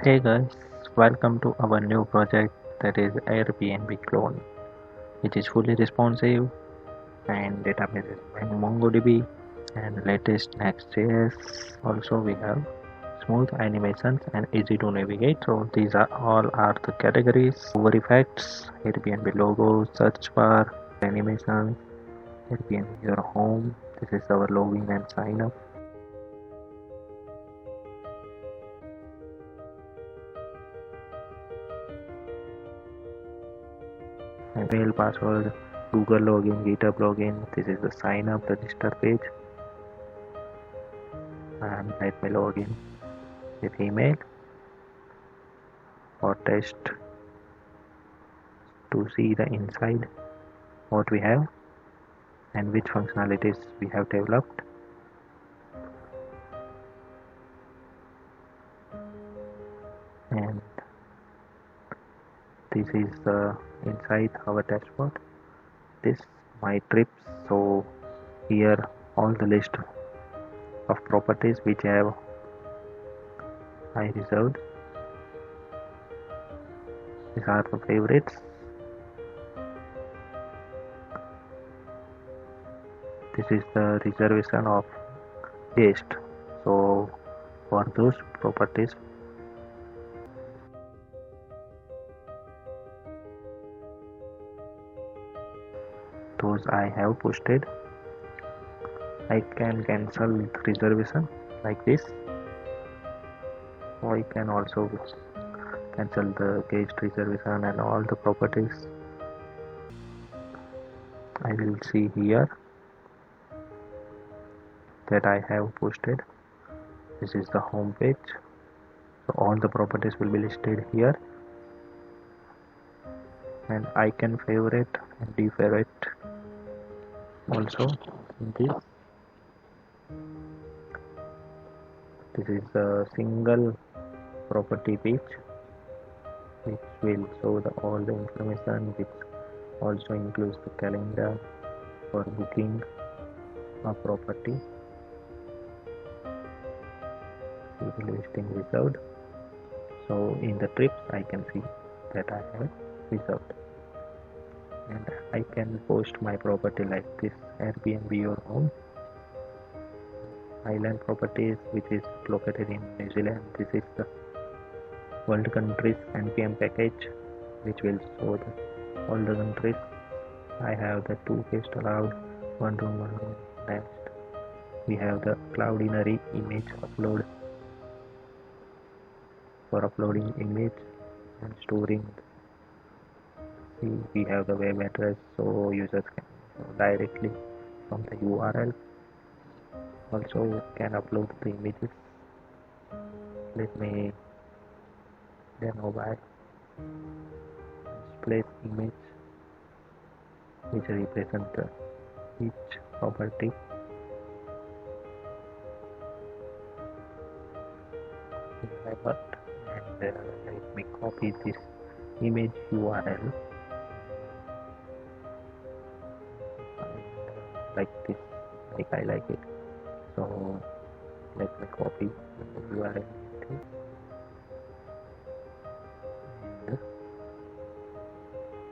Hey guys, welcome to our new project that is Airbnb clone, which is fully responsive and database is by MongoDB and latest Next.js. Also we have smooth animations and easy to navigate. So these are all are the categories. Over effects, Airbnb logo, search bar, animations, Airbnb your home. This is our login and sign up. Email password, Google login, GitHub login. This is the sign up register page, and let me log in with email or test to see the inside what we have and which functionalities we have developed. And this is the inside our dashboard. This my trips. So here all the list of properties which I reserved. These are the favorites. This is the reservation of guest. So for those properties, those I have posted, I can cancel reservation like this. Or I can also cancel the guest reservation and all the properties. I will see here that I have posted. This is the home page. So all the properties will be listed here, and I can favorite and defavorite also in this. This is a single property page which will show all the information, which also includes the calendar for booking a property. See the listing reserved. So in the trips I can see that I have reserved, and I can post my property like this: Airbnb your home, island properties, which is located in New Zealand. This is the world countries npm package which will show all the countries. I have the 2 guests allowed, 1 room, 1 room. Next we have the Cloudinary image upload for uploading image and storing. See, we have the web address, so users can directly from the URL also can upload the images. Let me demo by display image which represent each property. And let me copy this image URL like this, like I like it. So let me copy the URL and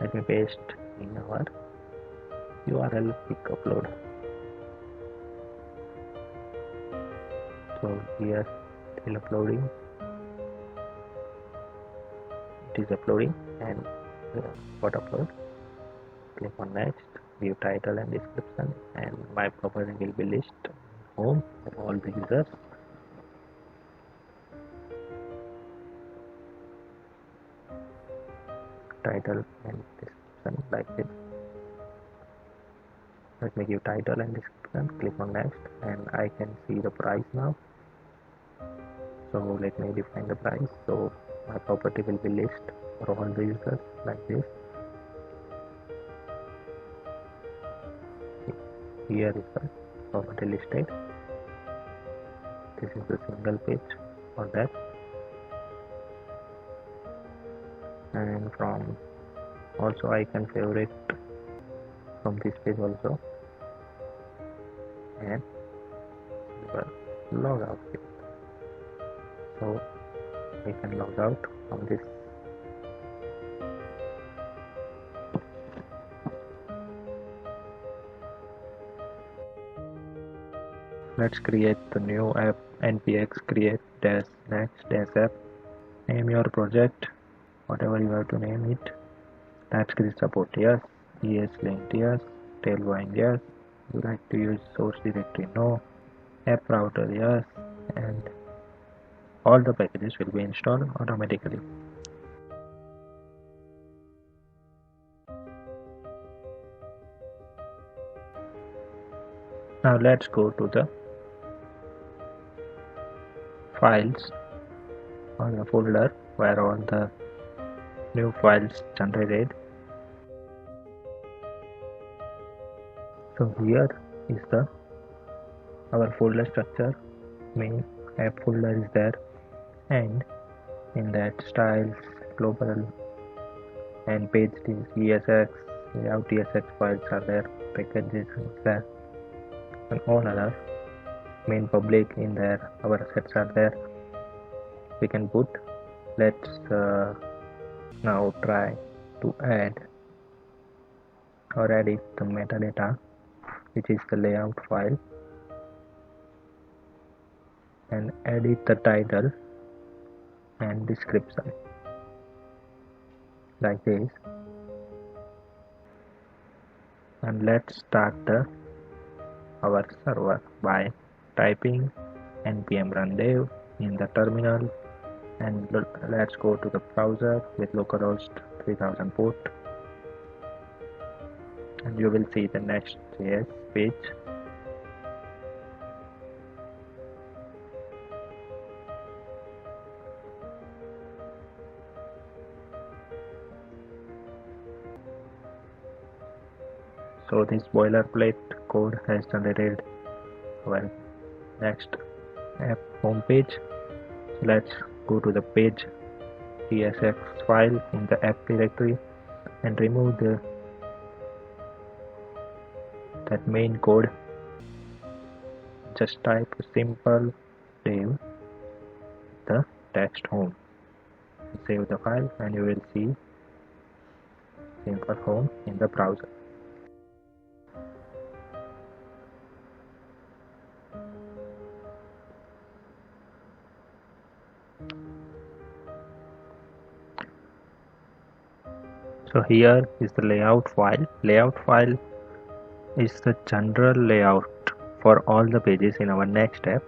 let me paste in our URL quick upload. So here still uploading. It is uploading and got upload. Click on next, give title and description, and my property will be list home for all the users. Title and description like this. Let me give title and description, click on next, and I can see the price now. So let me define the price. So my property will be list for all the users like this. Here is the property listed. This is the single page for that, and from also I can favorite from this page also, and log out. So we can log out from this. Let's create the new app. npx create dash next dash app. Name your project whatever you have to name it. TypeScript support, yes. ESLint, yes. Tailwind, yes. You like to use source directory, no. App router, yes. And all the packages will be installed automatically. Now let's go to the files or the folder where all the new files generated. So here is the our folder structure. Main app folder is there, and in that styles, global and page ESX, layout ESX files are there, packages is there, and all other main public in there, our assets are there. We can put. Let's now try to add or edit the metadata, which is the layout file, and edit the title and description like this. And let's start our server by typing npm run dev in the terminal, and let's go to the browser with localhost 3000 port, and you will see the NextJS page. So this boilerplate code has generated our next app homepage. So let's go to the page tsx file in the app directory and remove that main code. Just type simple dev the text home. Save the file and you will see simple home in the browser. So here is the layout file. Layout file is the general layout for all the pages in our next app.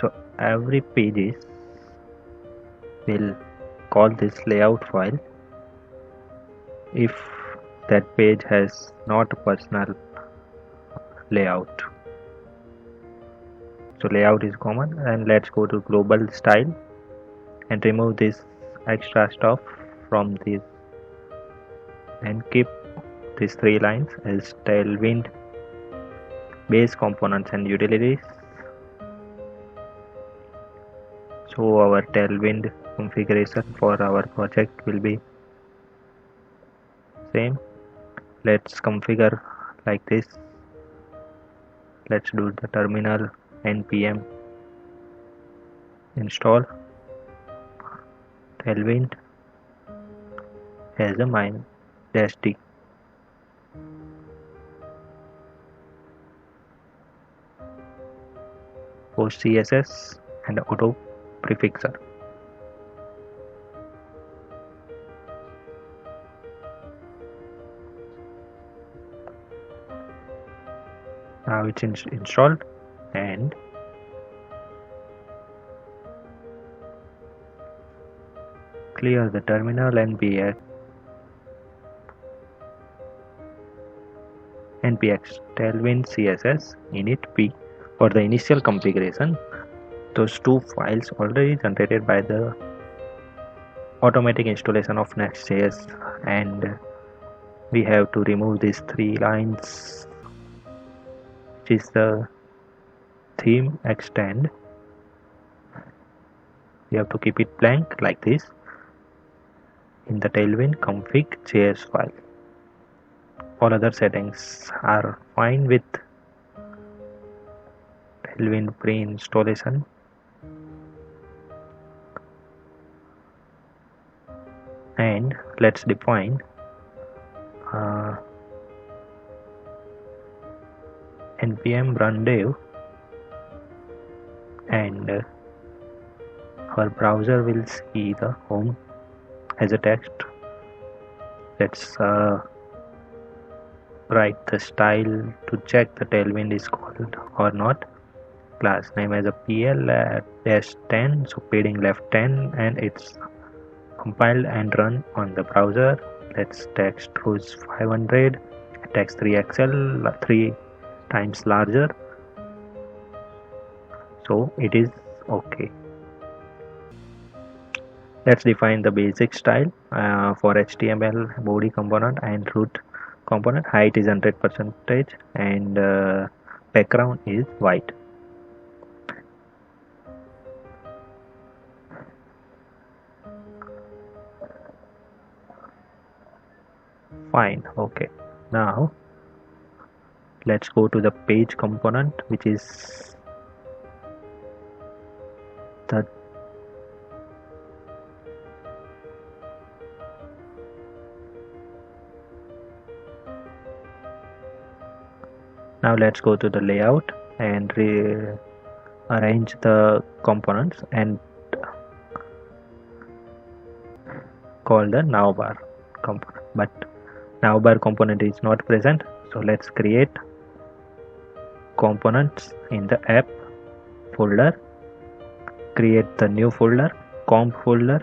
So every pages will call this layout file if that page has not a personal layout. So layout is common, and let's go to global style and remove this extra stuff from this and keep these 3 lines as Tailwind base components and utilities. So our Tailwind configuration for our project will be same. Let's configure like this. Let's do the terminal npm install Tailwind as a -d. Post CSS and auto prefixer. Now it's installed, and clear the terminal and npx tailwind css init p for the initial configuration. Those 2 files already generated by the automatic installation of NextJS, and we have to remove these 3 lines, which is the theme extend. We have to keep it blank like this in the Tailwind config.js file. All other settings are fine with Tailwind pre-installation. and let's define npm run dev, and our browser will see the home as a text. Let's write the style to check the Tailwind is called or not. Class name as a pl-10, so padding left 10, and it's compiled and run on the browser. Let's text rows 500, text 3xl, 3 times larger, so it is okay. Let's define the basic style for HTML body component and root component. Height is 100% and background is white. Fine, okay. Now let's go to the page component, which is the now let's go to the layout and arrange the components and call the Navbar component, but Navbar component is not present, so let's create components in the app folder, create the new folder, comp folder,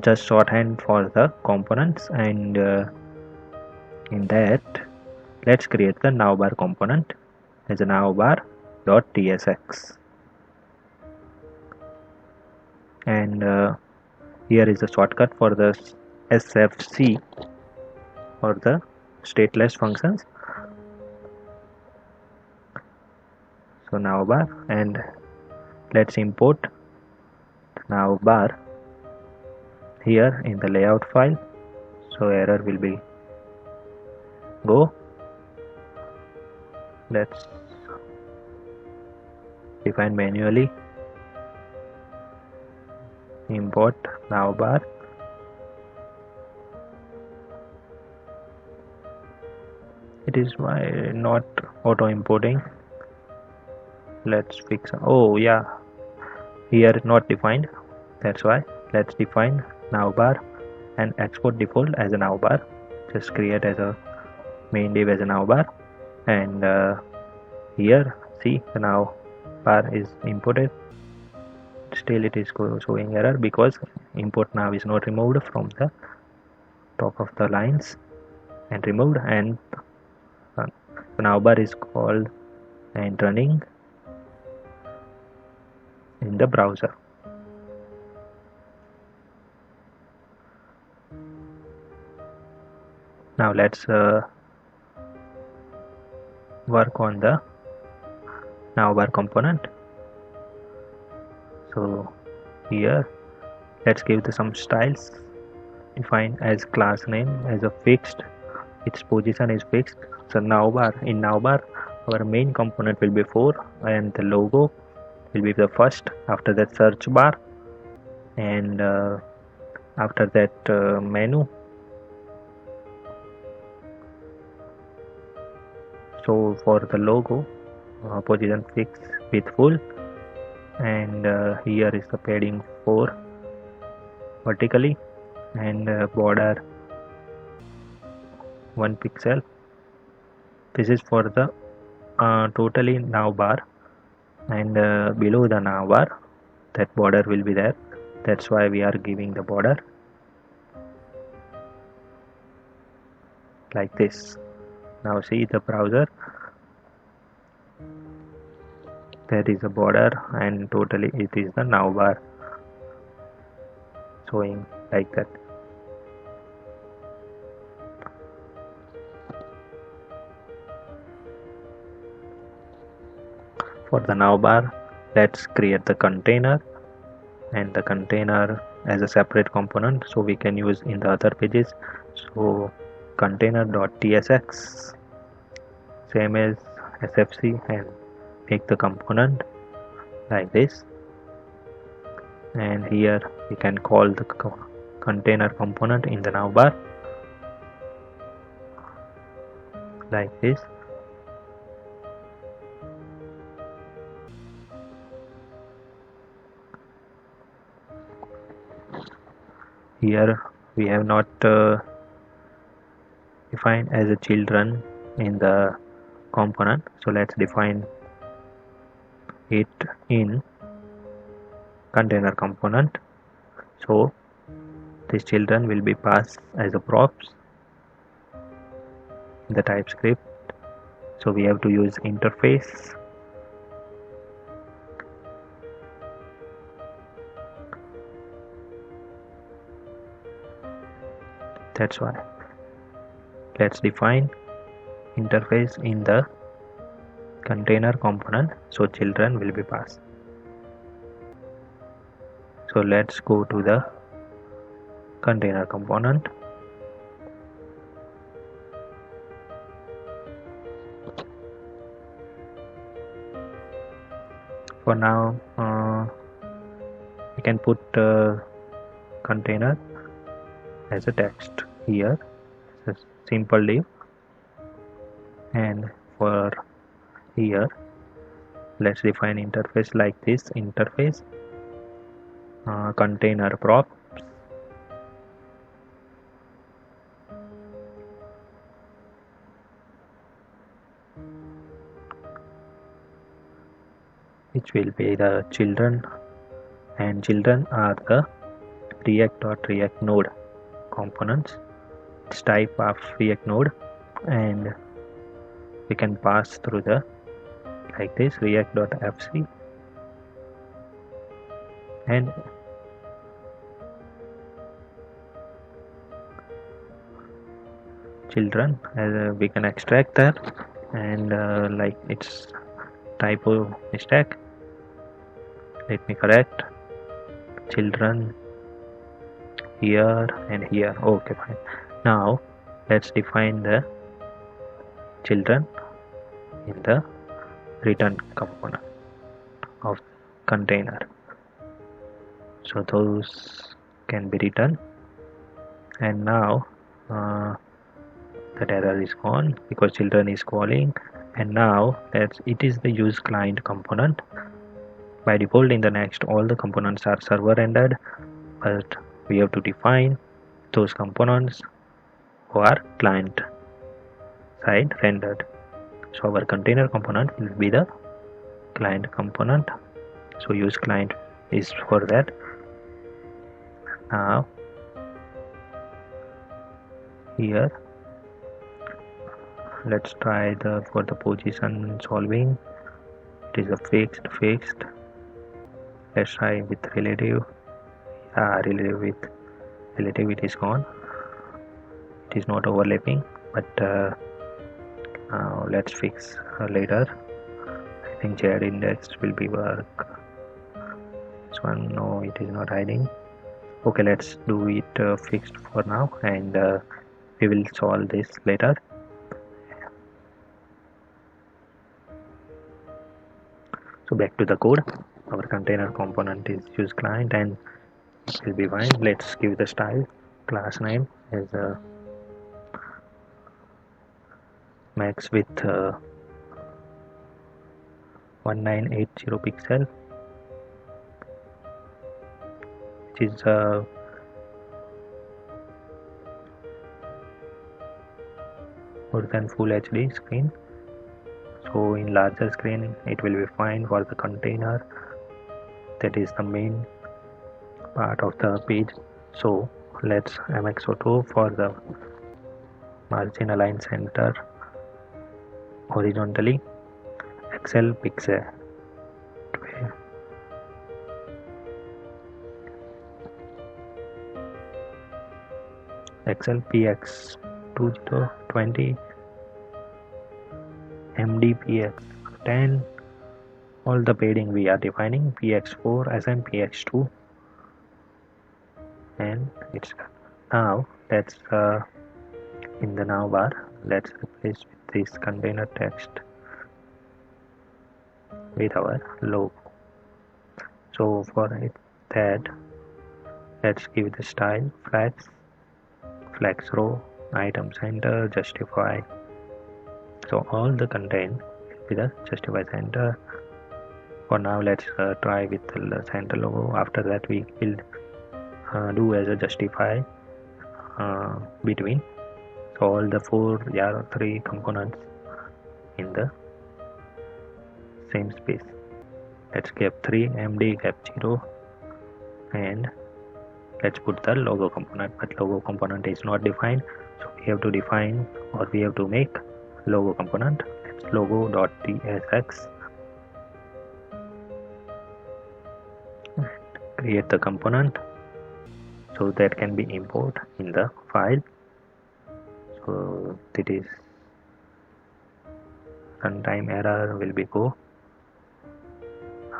just shorthand for the components, and in that let's create the Navbar component as a navbar.tsx, and here is the shortcut for the sfc for the stateless functions. So Navbar, and let's import Navbar here in the layout file, so error will be go. Let's define manually import Navbar. It is why not auto importing. Let's fix. Oh yeah, here not defined, that's why. Let's define Navbar and export default as a Navbar. Just create as a main div as a Navbar, and here see the Navbar is imported. Still it is showing error because import now is not removed from the top of the lines and removed, and the Navbar is called and running in the browser. Now let's work on the Navbar component. So here let's give some styles. Define as class name as a fixed, its position is fixed. So Navbar, in Navbar our main component will be 4, and the logo will be the first, after that search bar, and after that menu. So for the logo, position fixed with full, and here is the padding 4 vertically, and border 1 pixel. This is for the totally Navbar, and below the Navbar that border will be there, that's why we are giving the border like this. Now see the browser, there is a border, and totally it is the Navbar showing like that. For the Navbar, let's create the container, and the container as a separate component, so we can use in the other pages. So container.tsx, same as sfc, and make the component like this, and here we can call the container component in the navbar like this. Here we have not defined as a children in the component, so let's define it in container component. So these children will be passed as a props in the TypeScript. So we have to use interface. That's why let's define interface in the container component, so children will be passed. So let's go to the container component. For now we can put container as a text here, as a simple div, and for here let's define interface like this. Interface container props, which will be the children, and children are the React node components. It's type of React node, and we can pass through the like this react.fc, and children, we can extract that, and like it's typo mistake, let me correct. Children here and here. Okay, fine. Now let's define the children in the return component of container, so those can be written. And now that error is gone because children is calling. And now it is the use client component. By default in the next all the components are server rendered, but we have to define those components who are client side rendered. So our container component will be the client component, so use client is for that. Now here let's try for the position solving. It is a fixed. Let's try with relative. Relative it is gone, it is not overlapping, but let's fix later. I think Z index will be work. This one, no, it is not hiding. Okay, let's do it fixed for now, and we will solve this later. So back to the code. Our container component is use client, and it will be fine. Let's give the style class name as a max with 1980 pixel, which is more than full HD screen. So in larger screen it will be fine for the container, that is the main part of the page. So let's mx auto for the margin align center horizontally, XL pixel, XL px 2020 MDPX 10. All the padding we are defining px4 SM px2, and it's done. Now let's in the navbar let's replace with this container text with our logo. So for that Let's give the style flex row, item center, justify. So all the content will be the justify center. For now, let's try with the center logo. After that, we will do as a justify between. So all the three components in the same space. Let's give 3 md gap 0 and let's put the logo component, but logo component is not defined, so we have to define, or we have to make logo component. Let's logo.tsx, create the component so that can be imported in the file. So that is runtime error will be go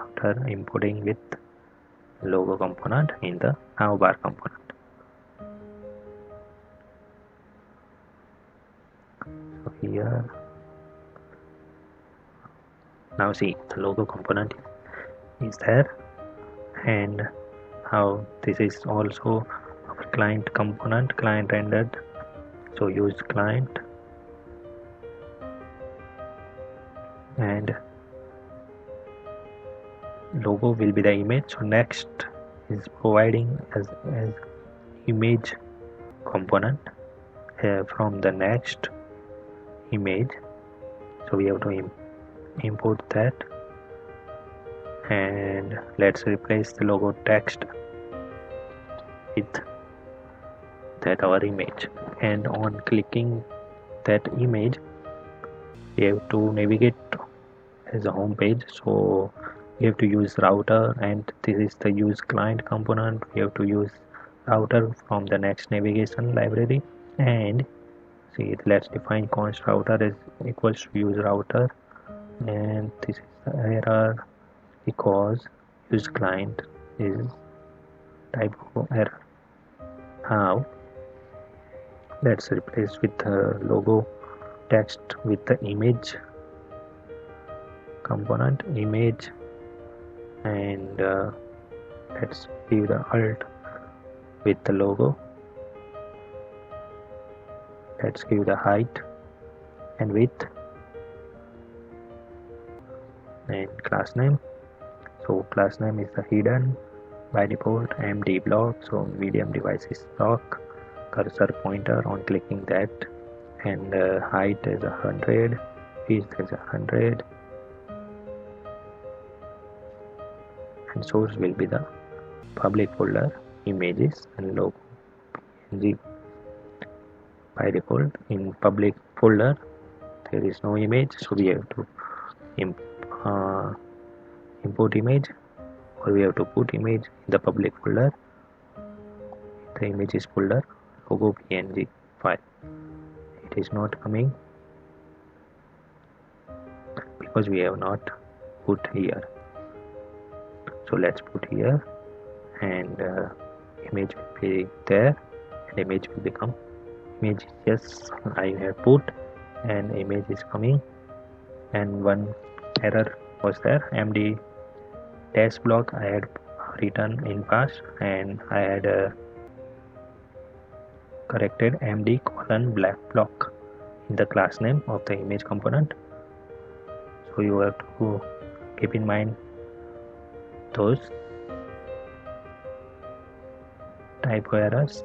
after importing with logo component in the Navbar component. So here, now see the logo component is there, and how this is also our client component, client rendered. So use client and logo will be the image. So next is providing as image component from the next image. So we have to import that, and let's replace the logo text with that our image, and on clicking that image we have to navigate as a home page. So we have to use router, and this is the use client component. We have to use router from the next navigation library, and see, let's define const router is equals to use router, and this is the error because use client is typo error. Now let's replace with the logo text with the image component image, and let's give the alt with the logo. Let's give the height and width and class name. So class name is the hidden by default md block, so medium devices block, cursor pointer on clicking that, and height is 100, width is 100, and source will be the public folder images and logo png. By default in public folder there is no image, so we have to import image, or we have to put image in the public folder. The images folder logo png file. It is not coming because we have not put here. So let's put here, and image will be there, and image will become image. Yes, I have put, and image is coming, and one error was there. md dash block I had written in past, and I had corrected md colon black block in the class name of the image component. So you have to keep in mind those typo errors.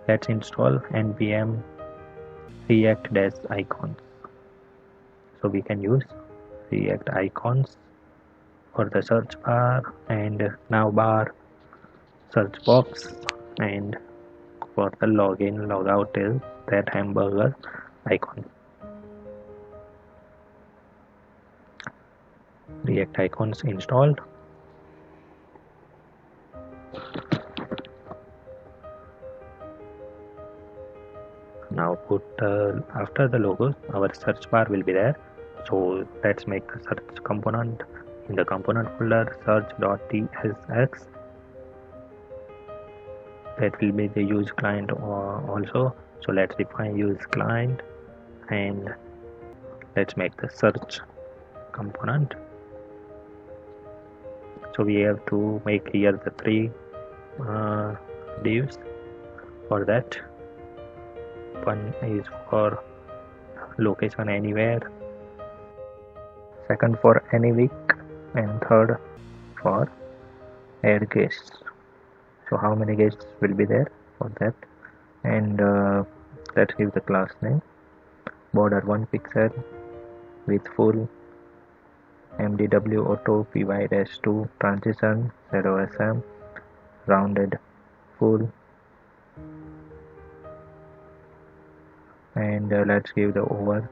Let's install npm react dash icons. So we can use react icons for the search bar and navbar search box, and for the login logout is that hamburger icon. React icons installed. Now put after the logos our search bar will be there. So let's make the search component in the component folder search.tsx. That will be the use client also. So let's define use client, and let's make the search component. So we have to make here the 3 divs for that. One is for location anywhere, second for any week, and third for add guests. So how many guests will be there for that? And let's give the class name border 1 pixel with full mdw auto py-2 transition shadow sm rounded full, and let's give the over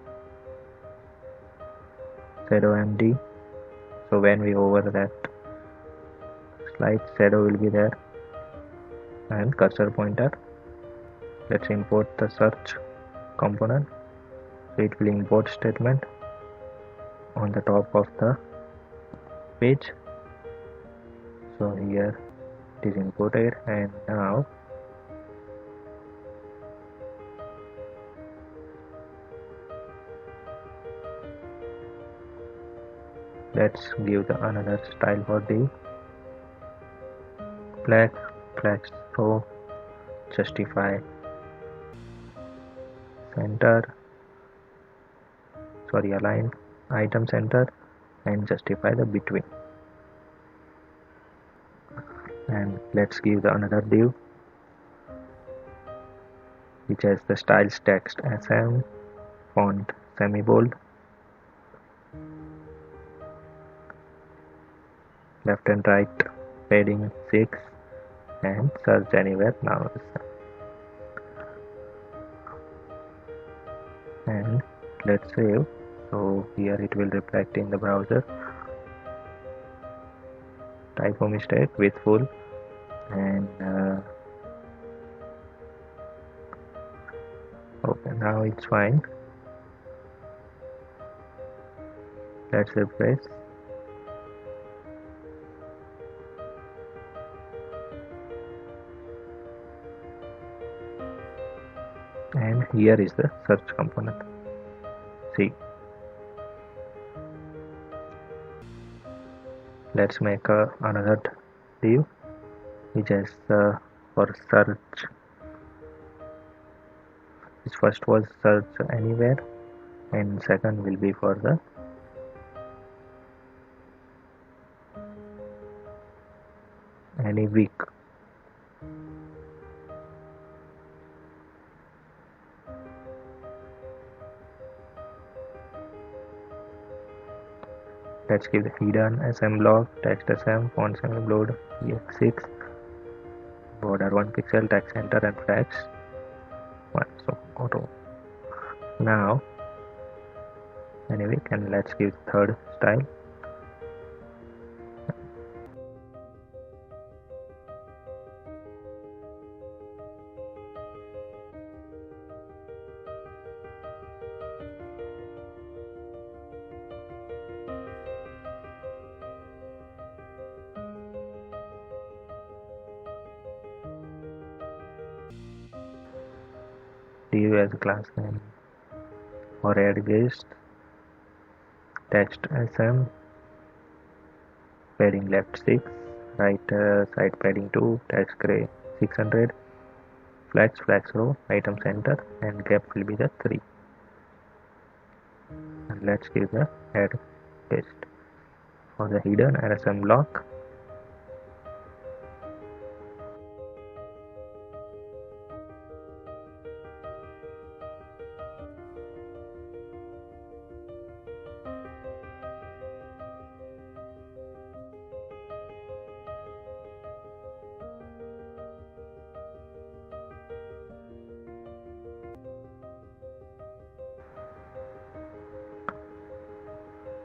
shadow md. So when we over that slight shadow will be there, and cursor pointer. Let's import the search component. So it will import statement on the top of the page. So here it is imported, and now let's give the another style for the flex row, justify center, align item center, and justify the between. And let's give the another div which has the styles text sm, font semi-bold, left and right padding 6, and search anywhere now. And let's save. So here it will reflect in the browser. Typo mistake with full, and okay, now it's fine. Let's refresh. And here is the search component. See, let's make another div which has for search. This first was search anywhere, and second will be for the any week. Let's give the hidden sm block, text sm, font semi-bold, ex6, border 1 pixel, text center, and flex 1. So auto. Now anyway, and let's give third style. Div as a class name or add guest, text sm, padding left 6, right side padding 2, text gray 600, flex row, item center, and gap will be the 3. And let's give the add guest for the hidden sm block.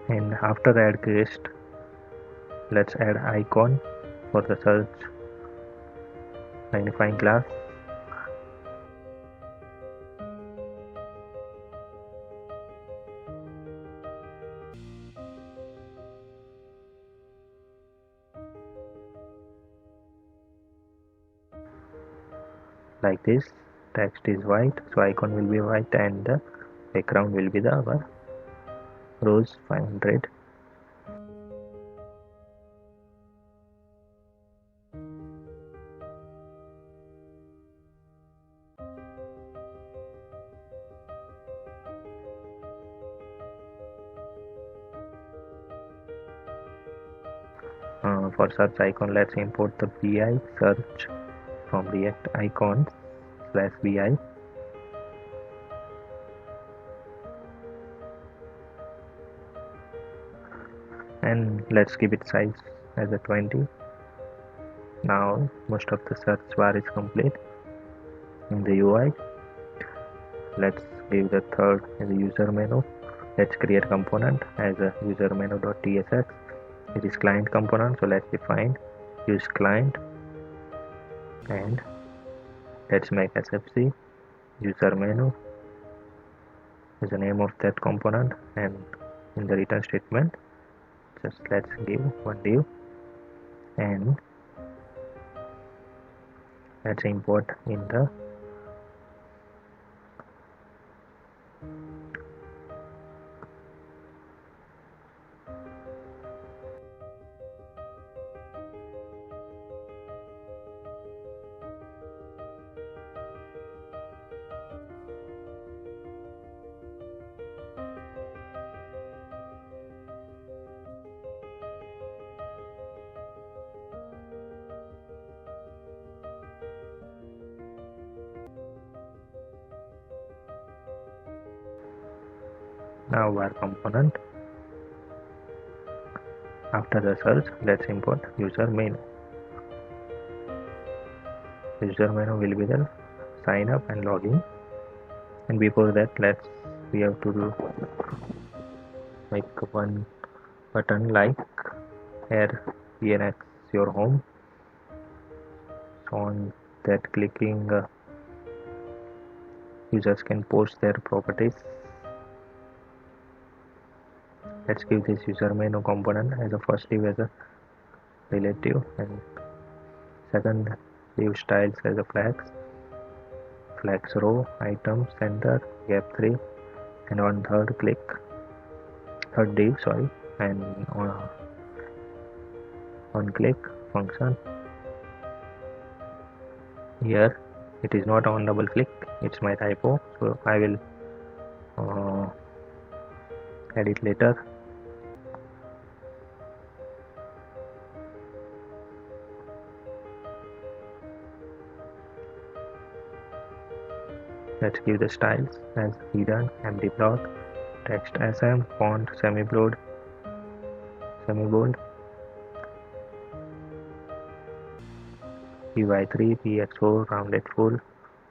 And after add guest, let's add icon for the search magnifying glass. Like this, text is white, so icon will be white, and the background will be the our rows 500. For search icon, let's import the vi search from react icons /vi. And let's give it size as a 20. Now most of the search bar is complete. In the UI, let's give the third as a user menu. Let's create component as a user menu.tsx. It is client component, so let's define use client, and let's make sfc user menu is the name of that component, and in the return statement just let's give one div, and let's import in the Navbar component. After the search, let's import user menu. User menu will be the sign up and login, and before that we have to make one button like Airbnb your home. So on that clicking, users can post their properties. Let's give this user menu component as a first div as a relative, and second div styles as a flags row, item, center, gap 3, and on third div and on click function. Here it is not on double click, it's my typo, so I will add it later. Let's give the styles as hidden, empty block, text sm, font semi-bold, py3, px4, rounded full.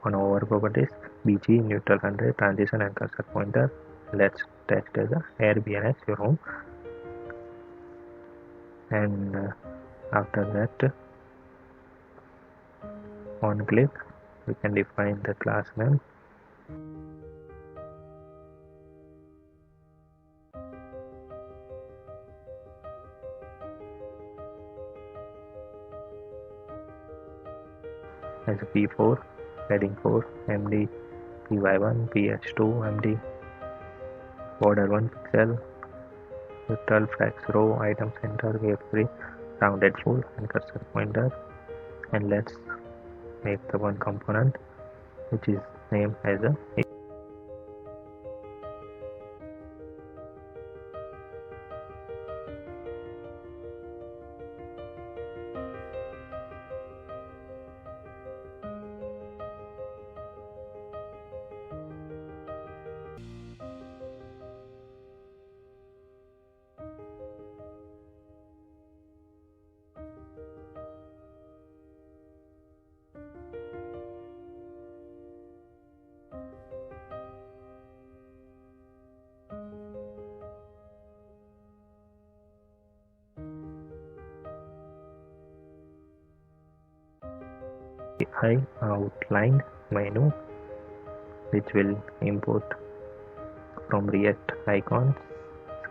On over properties, bg, neutral 100, transition and cursor pointer. Let's text as a Airbnb your home, and after that on click we can define the class name. As a p4, heading 4, md, py1, ph2, md, border 1 pixel, neutral, flags row, item, center, gap 3, rounded full, and cursor pointer. And let's make the one component which is named as a outline menu, which will import from react icons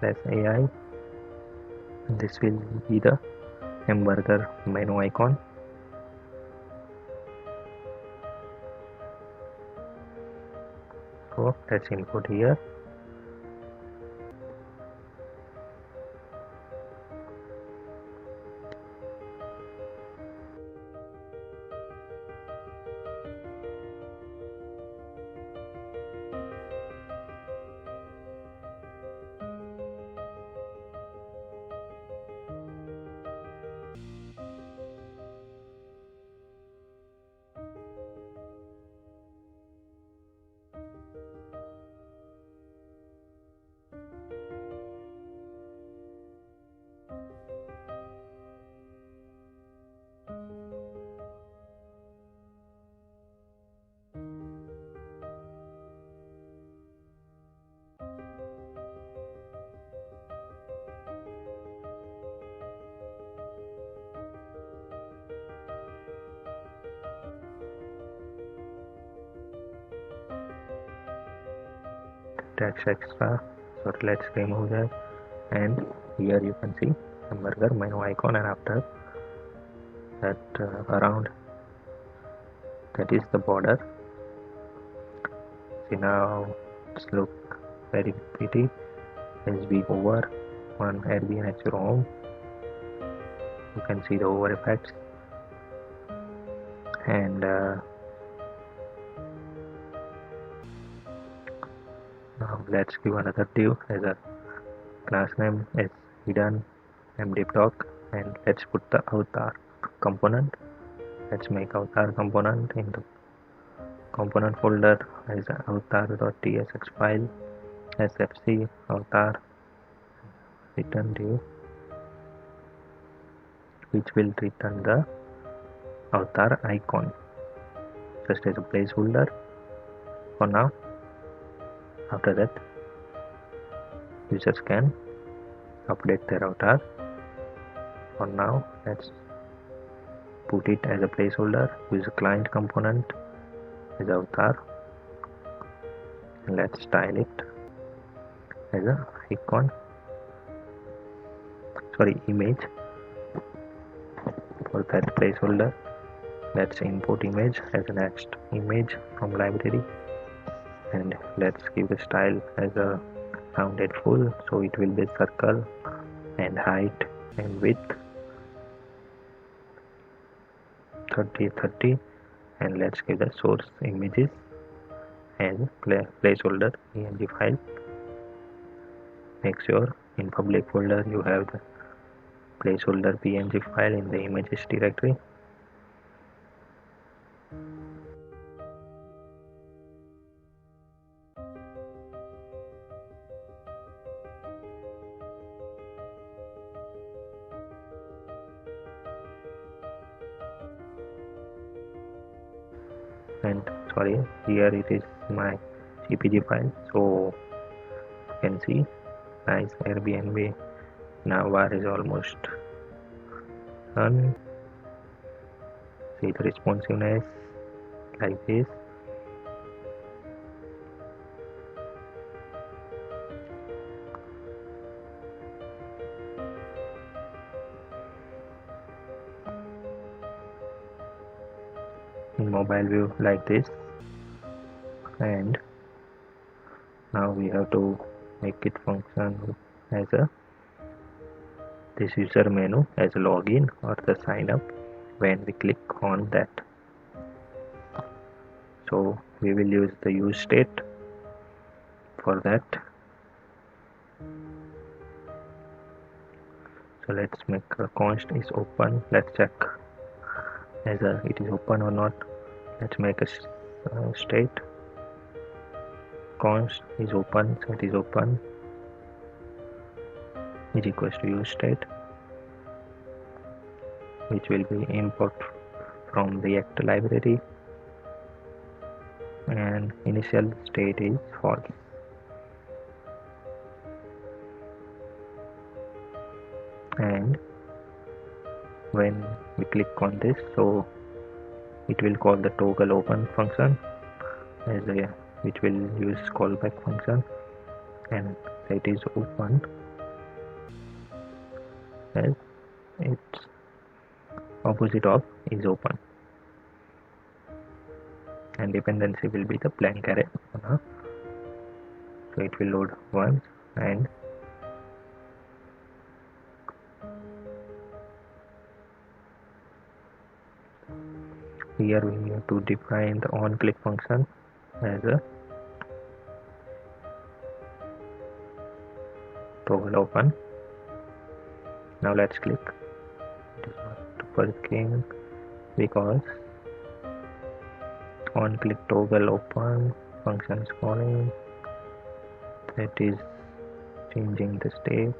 /ai. This will be the hamburger menu icon. So let's import here. text extra, so let's remove that. And here you can see the burger menu icon, and after that around that is the border. See, now it's look very pretty as we hover on Airbnb home. You can see the hover effects, and now let's give another div as a class name is hidden empty block, and let's put the avatar component. Let's make avatar component in the component folder as avatar.tsx file, sfc avatar return div, which will return the avatar icon just as a placeholder for now. After that, users can update their avatar. For now, let's put it as a placeholder. Use a client component as avatar, and let's style it as a icon, image. For that placeholder, let's import image as a next image from library, and let's give the style as a rounded full, so it will be circle, and height and width 30, and let's give the source images as placeholder png file. Make sure in public folder you have the placeholder png file in the images directory. And here it is my CPG file, so you can see nice Airbnb Navbar is almost done. See the responsiveness like this. In mobile view like this, and now we have to make it function as a this user menu as a login or the sign up when we click on that. So we will use the use state for that. So let's make a const is open. Let's check as it is open or not. Let's make a state const is open, so it is open is equals to use state, which will be import from React library, and initial state is false. And when we click on this, so it will call the toggle open function as which will use callback function, and it is open as its opposite of is open, and dependency will be the blank array. So it will load once, and here we need to define the on click function as a toggle open. Now let's click. It is not working because on click toggle open function is calling, that is changing the state.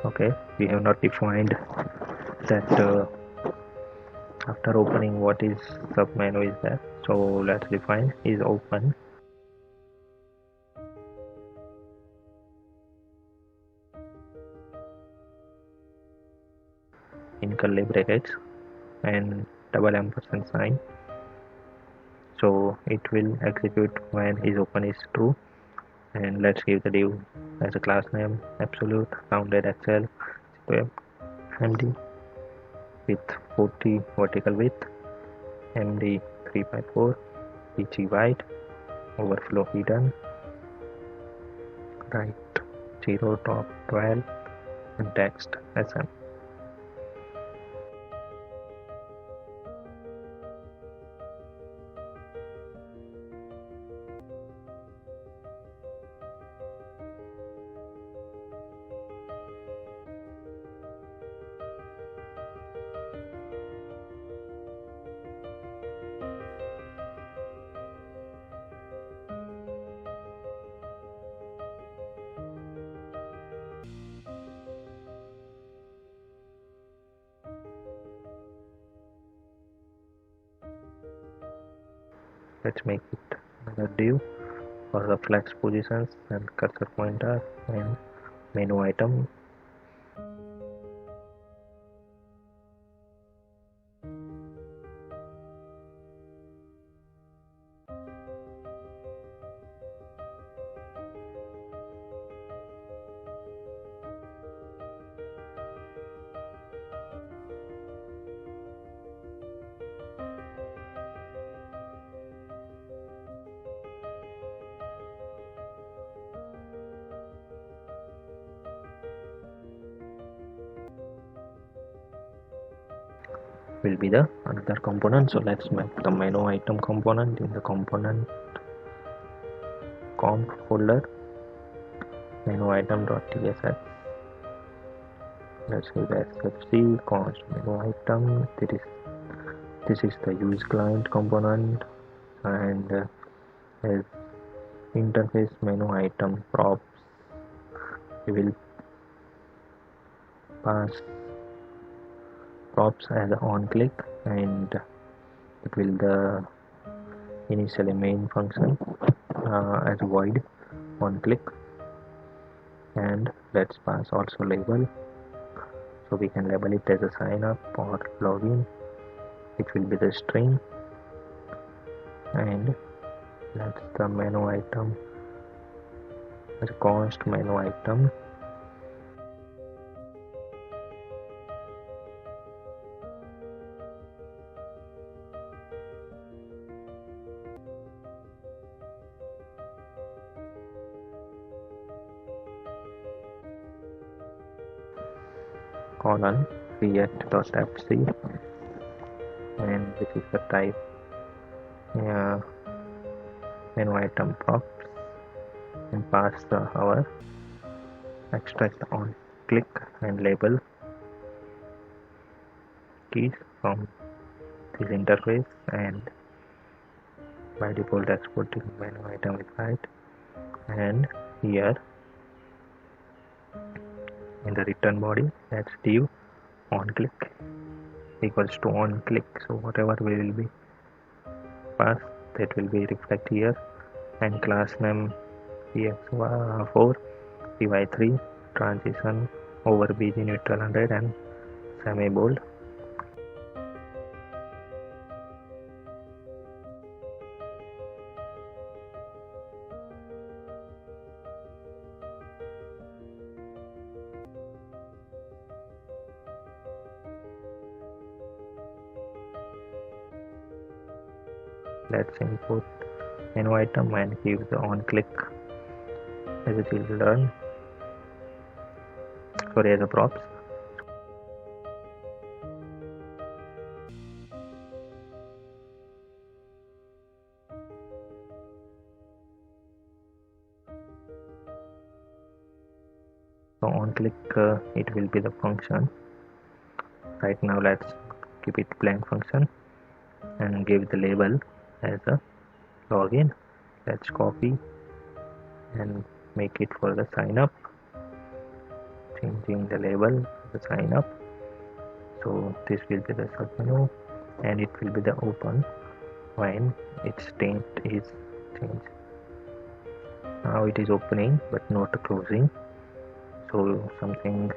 Okay, we have not defined that after opening what is sub menu is there, so let's define is open. curly brackets and double ampersand sign, so it will execute when is open is true. And let's give the div as a class name absolute rounded XL square MD with 40 vertical width, MD 3x4, PG wide, overflow hidden, right 0 top 12, and text SM. Let's make it another div for the flex positions and cursor pointer and menu item. Will be the another component. So let's make the menu item component in the component comp folder, menu item.tsx. Let's give the sfc const menu item. This is the use client component, and as interface menu item props, we will pass props as on click, and it will the initially main function as void on click. And let's pass also label, so we can label it as a sign up or login. It will be the string, and that's the menu item as const menu item. Colon react.fc, and this is the type menu item props, and pass our extract on click and label keys from this interface, and by default exporting menu item is right. And here in the return body, let's div on click equals to on click, so whatever we will be pass, that will be reflect here. And class name px4 py3 transition over bg neutral 100 and semi bold. Let's import menu item and give the on click as a children, sorry, as a props. So on click it will be the function. Right now let's keep it blank function and give the label as a login. Let's copy and make it for the sign up, changing the label to the sign up. So this will be the submenu, and it will be the open when its state is changed. Now it is opening but not closing, so something,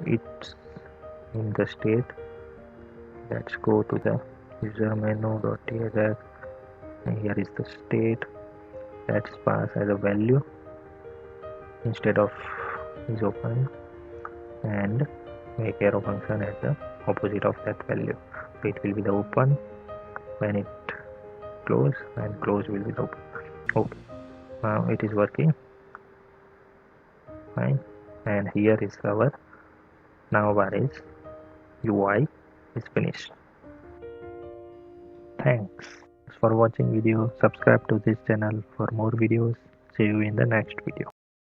it's in the state. Let's go to the user menu.tsx, and here is the state. Let's pass as a value instead of is open, and make arrow function as the opposite of that value. So it will be the open when it close, and close will be the open. Okay, now it is working fine, and here is our Navbar is UI is finished. Thanks for watching video. Subscribe to this channel for more videos. See you in the next video.